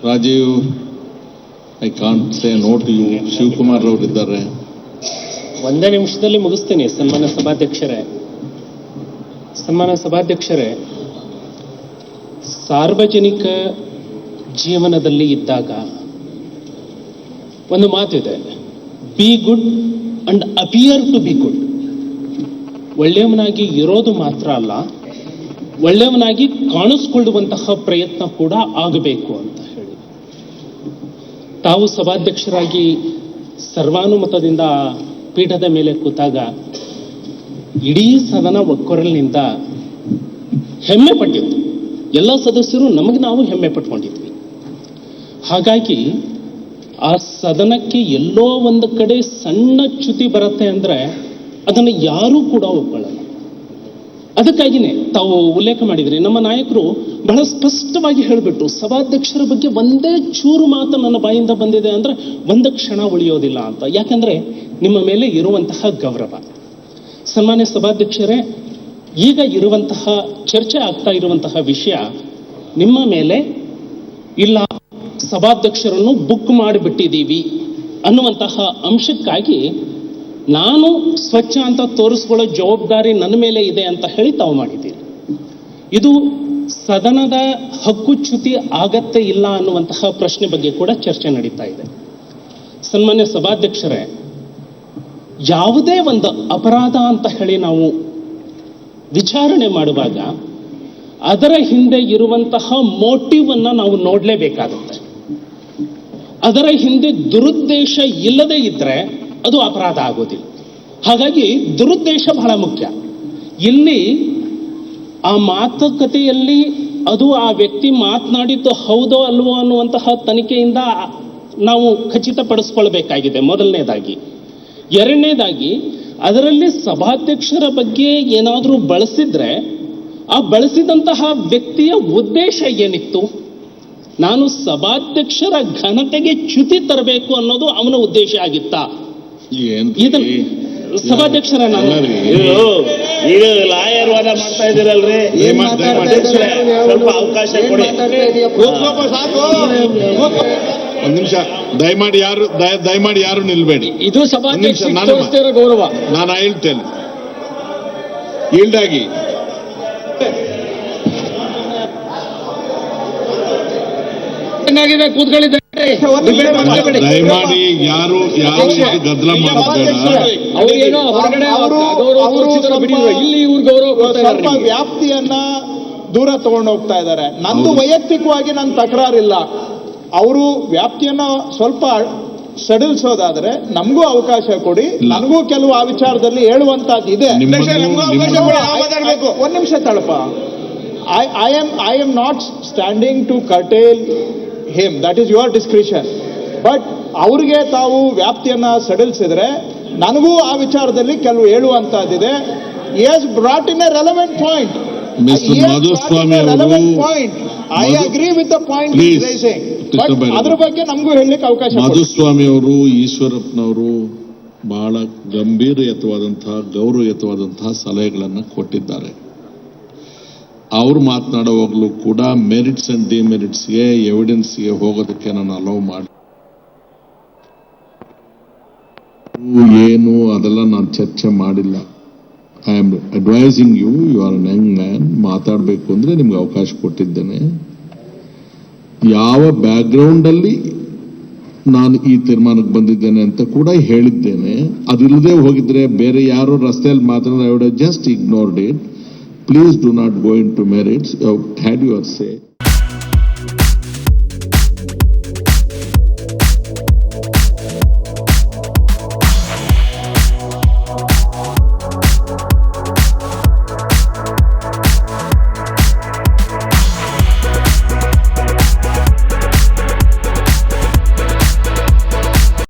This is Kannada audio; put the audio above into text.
Rajiv, I can't say no to you. Shivakumar ಅವರು ಇದ್ದಾರೆ. ಒಂದೇ ನಿಮಿಷದಲ್ಲಿ ಮುಗಿಸ್ತೀನಿ. ಸನ್ಮಾನ್ಯ ಸಭಾಧ್ಯಕ್ಷರೇ, ಸಾರ್ವಜನಿಕ ಜೀವನದಲ್ಲಿ ಇದ್ದಾಗ ಒಂದು ಮಾತಿದೆ, be good and appear to be good. ಒಳ್ಳೆಯವನಾಗಿ ಇರೋದು ಮಾತ್ರ ಅಲ್ಲ, ಒಳ್ಳೆಯವನಾಗಿ ಕಾಣಿಸ್ಕೊಳ್ಳುವಂತಹ ಪ್ರಯತ್ನ ಕೂಡ ಆಗಬೇಕು ಅಂತ ಹೇಳಿ ತಾವು ಸಭಾಧ್ಯಕ್ಷರಾಗಿ ಸರ್ವಾನುಮತದಿಂದ ಪೀಠದ ಮೇಲೆ ಕೂತಾಗ ಇಡೀ ಸದನ ಒಕ್ಕೊರಲಿನಿಂದ ಹೆಮ್ಮೆ ಪಟ್ಟಿತ್ತು. ಎಲ್ಲ ಸದಸ್ಯರು ನಾವು ಹೆಮ್ಮೆ ಪಟ್ಕೊಂಡಿದ್ವಿ. ಹಾಗಾಗಿ ಆ ಸದನಕ್ಕೆ ಎಲ್ಲೋ ಒಂದು ಕಡೆ ಸಣ್ಣ ಚ್ಯುತಿ ಬರುತ್ತೆ ಅಂದ್ರೆ ಅದನ್ನು ಯಾರೂ ಕೂಡ ಒಪ್ಕೊಳ್ಳಲ್ಲ. ಅದಕ್ಕಾಗಿನೇ ತಾವು ಉಲ್ಲೇಖ ಮಾಡಿದ್ರಿ, ನಮ್ಮ ನಾಯಕರು ಬಹಳ ಸ್ಪಷ್ಟವಾಗಿ ಹೇಳಿಬಿಟ್ಟು, ಸಭಾಧ್ಯಕ್ಷರ ಬಗ್ಗೆ ಒಂದೇ ಚೂರು ಮಾತು ನನ್ನ ಬಾಯಿಂದ ಬಂದಿದೆ ಅಂದ್ರೆ ಒಂದು ಕ್ಷಣ ಉಳಿಯೋದಿಲ್ಲ ಅಂತ. ಯಾಕಂದ್ರೆ ನಿಮ್ಮ ಮೇಲೆ ಇರುವಂತಹ ಗೌರವ. ಸನ್ಮಾನ್ಯ ಸಭಾಧ್ಯಕ್ಷರೇ, ಈಗ ಇರುವಂತಹ ಚರ್ಚೆ ಆಗ್ತಾ ಇರುವಂತಹ ವಿಷಯ ನಿಮ್ಮ ಮೇಲೆ ಇಲ್ಲ, ಸಭಾಧ್ಯಕ್ಷರನ್ನು ಬುಕ್ ಮಾಡಿಬಿಟ್ಟಿದ್ದೀವಿ ಅನ್ನುವಂತಹ ಅಂಶಕ್ಕಾಗಿ ನಾನು ಸ್ವಚ್ಛ ಅಂತ ತೋರಿಸ್ಕೊಳ್ಳೋ ಜವಾಬ್ದಾರಿ ನನ್ನ ಮೇಲೆ ಇದೆ ಅಂತ ಹೇಳಿ ತಾವು ಮಾಡಿದ್ದೀರಿ. ಇದು ಸದನದ ಹಕ್ಕುಚ್ಯುತಿ ಆಗತ್ತೆ ಇಲ್ಲ ಅನ್ನುವಂತಹ ಪ್ರಶ್ನೆ ಬಗ್ಗೆ ಕೂಡ ಚರ್ಚೆ ನಡೀತಾ ಇದೆ. ಸನ್ಮಾನ್ಯ ಸಭಾಧ್ಯಕ್ಷರೇ, ಯಾವುದೇ ಒಂದು ಅಪರಾಧ ಅಂತ ಹೇಳಿ ನಾವು ವಿಚಾರಣೆ ಮಾಡುವಾಗ ಅದರ ಹಿಂದೆ ಇರುವಂತಹ ಮೋಟಿವ್ ಅನ್ನ ನಾವು ನೋಡಲೇಬೇಕಾಗುತ್ತೆ. ಅದರ ಹಿಂದೆ ದುರುದ್ದೇಶ ಇಲ್ಲದೆ ಇದ್ರೆ ಅದು ಅಪರಾಧ ಆಗೋದಿಲ್ಲ. ಹಾಗಾಗಿ ದುರುದ್ದೇಶ ಬಹಳ ಮುಖ್ಯ. ಇಲ್ಲಿ ಆ ಮಾತುಕತೆಯಲ್ಲಿ ಅದು ಆ ವ್ಯಕ್ತಿ ಮಾತನಾಡಿದ್ದು ಹೌದೋ ಅಲ್ವೋ ಅನ್ನುವಂತಹ ತನಿಖೆಯಿಂದ ನಾವು ಖಚಿತಪಡಿಸ್ಕೊಳ್ಬೇಕಾಗಿದೆ ಮೊದಲನೇದಾಗಿ. ಎರಡನೇದಾಗಿ, ಅದರಲ್ಲಿ ಸಭಾಧ್ಯಕ್ಷರ ಬಗ್ಗೆ ಏನಾದರೂ ಬಳಸಿದ್ರೆ ಆ ಬಳಸಿದಂತಹ ವ್ಯಕ್ತಿಯ ಉದ್ದೇಶ ಏನಿತ್ತು? ನಾನು ಸಭಾಧ್ಯಕ್ಷರ ಘನತೆಗೆ ಚ್ಯುತಿ ತರಬೇಕು ಅನ್ನೋದು ಅವನ ಉದ್ದೇಶ ಆಗಿತ್ತಾ? ಸಭಾಧ್ಯಕ್ಷರ ಈಗ ಲಾಯರ್ ವಾದ ಮಾಡ್ತಾ ಇದ್ದೀರಲ್ರಿ, ಸ್ವಲ್ಪ ಅವಕಾಶ ಕೊಡಿ. ಒಂದ್ ನಿಮಿಷ ದಯಮಾಡಿ ಯಾರು ನಿಲ್ಬೇಡಿ. ಇದು ಸಭಾಧ್ಯಕ್ಷರ ಗೌರವ. ನಾನು ಹೇಳ್ತೇನೆ ಈಲ್ಡಾಗಿ. ದಯಮಾಡಿ ಯಾರು ಗದ್ದಲ ಸ್ವಲ್ಪ ವ್ಯಾಪ್ತಿಯನ್ನ ದೂರ ತಗೊಂಡು ಹೋಗ್ತಾ ಇದ್ದಾರೆ. ನಂದು ವೈಯಕ್ತಿಕವಾಗಿ ನನ್ನ ತಕರಾರಿಲ್ಲ. ಅವರು ವ್ಯಾಪ್ತಿಯನ್ನ ಸ್ವಲ್ಪ ಸಡಿಲಿಸೋದಾದ್ರೆ ನಮಗೂ ಅವಕಾಶ ಕೊಡಿ. ನನಗೂ ಕೆಲವು ಆ ವಿಚಾರದಲ್ಲಿ ಹೇಳುವಂತದ್ದು ಇದೆ. ಒಂದ್ ನಿಮಿಷ ತಳಪ. I am not standing to curtail him. That is your discretion. But ಅವ್ರಿಗೆ ತಾವು ವ್ಯಾಪ್ತಿಯನ್ನ ಸಡಿಲಿಸಿದ್ರೆ ನನಗೂ ಆ ವಿಚಾರದಲ್ಲಿ ಕೆಲವು ಹೇಳುವಂತದ್ದಿದೆ. He has brought in a relevant point. Mr. Madhuswamy point. I agree with the point he is raising. But ಅದ್ರ ಬಗ್ಗೆ ನಮಗೂ ಹೇಳಲಿಕ್ಕೆ ಅವಕಾಶ. ಮಾಧುಸ್ವಾಮಿ ಅವರು, ಈಶ್ವರಪ್ಪನವರು ಬಹಳ ಗಂಭೀರಯುತವಾದಂತಹ ಗೌರವಯುತವಾದಂತಹ ಸಲಹೆಗಳನ್ನು ಕೊಟ್ಟಿದ್ದಾರೆ. ಅವ್ರು ಮಾತನಾಡುವಾಗಲೂ ಕೂಡ ಮೆರಿಟ್ಸ್ ಅಂಡ್ ಡಿಮೆರಿಟ್ಸ್ಗೆ, ಎವಿಡೆನ್ಸ್ಗೆ ಹೋಗೋದಕ್ಕೆ ನಾನು ಅಲೋ ಮಾಡಿ ಏನು ಅದೆಲ್ಲ ನಾನು ಚರ್ಚೆ ಮಾಡಿಲ್ಲ. I am advising you are an young man. ಮಾತಾಡಬೇಕು ಅಂದ್ರೆ ನಿಮ್ಗೆ ಅವಕಾಶ ಕೊಟ್ಟಿದ್ದೇನೆ. ಯಾವ ಬ್ಯಾಕ್ಗ್ರೌಂಡ್ ಅಲ್ಲಿ ನಾನು ಈ ತೀರ್ಮಾನಕ್ಕೆ ಬಂದಿದ್ದೇನೆ ಅಂತ ಕೂಡ ಹೇಳಿದ್ದೇನೆ. ಅದಿಲ್ಲದೆ ಹೋಗಿದ್ರೆ ಬೇರೆ ಯಾರೋ ರಸ್ತೆಯಲ್ಲಿ ಮಾತಾಡಿದ್ರೆ I would have just ignored it. Please do not go into merits. You have had your say.